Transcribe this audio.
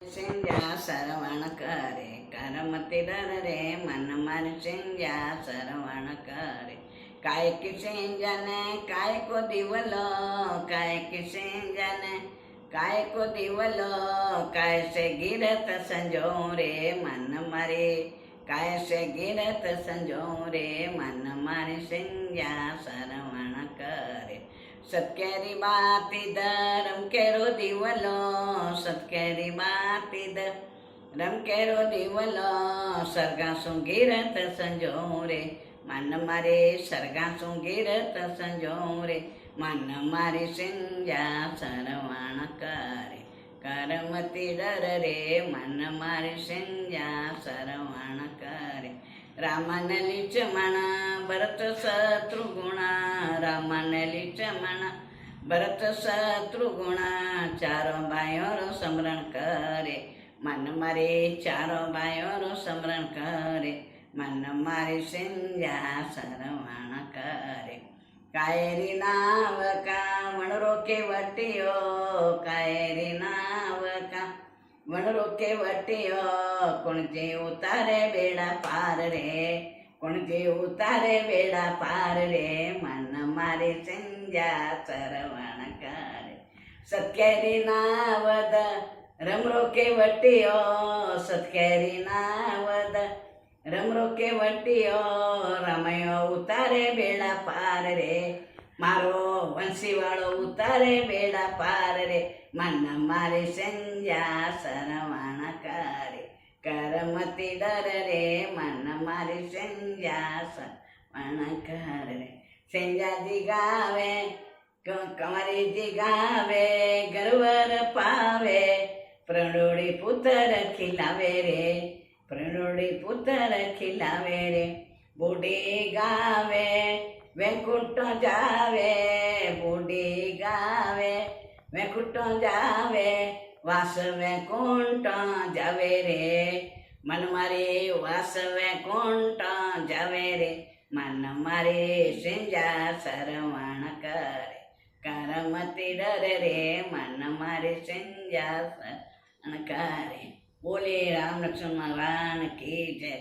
सिंजा सरवण करे करमति डर रे मन मन सिंजा सरवण करे काय की सिंजन काय को दिवलो काय की सिंजन काय को दिवलो काय से गिरत संजो रे मन मारे काय से गिरत संजो रे मन मारे सिंजा सरवण करे सत्केरी बाती रम केरो दिवलो सत्केरी बाती रम केरो दिवलो सरगा सुंगीरत संजो रे मन मारे सरगा सुंगीरत संजो रे मन मारे सिंजा सरवण करे करमति डर रे मन मारे सिंजा सरवण करे रामन लिचमण भरत शत्रुगुण रामन लिचमण भरत शत्रुगुण चारों भाइयों स्मरण करे मन मारे चारों भाइयों स्मरण करे मन मारे सिंजा सरवण करे कायरी नाव का वणरो के वटियो कायरी नाव का वणरो के वटियो कुणजे उतारे बेड़ा पार रे कुणजे उतारे बेड़ा पार रे मन मारे सिंजा सरवण करे सत्केरी नावद रमरो के वटियो सत्केरी नावद रमरो के वटियो रमयो उतारे बेड़ा पार रे मारो वंशी वालो उतारे बेड़ा पार रे मन मारे सिंजा सरवण करे करमति डर रे मन मारे सिंजा सरवण करे सिंजा जी गावे कंवरी जी गावे गरवर पावे प्रणोड़ी पुत्र खिलावे रे प्रणोड़ी पुत्र खिलावे रे बूढ़ी गावे वैकुंठ जावे बूढ़ी गावे वैकुंठ जावे वास वैकुंठ जावे रे मन मारे वास वैकुंठ जावे रे मन मारे सिंजा सरवण करे करमति डर रे मन मारे सिंजा सरवण करे। बोले राम लक्ष्मण भगवान की जय।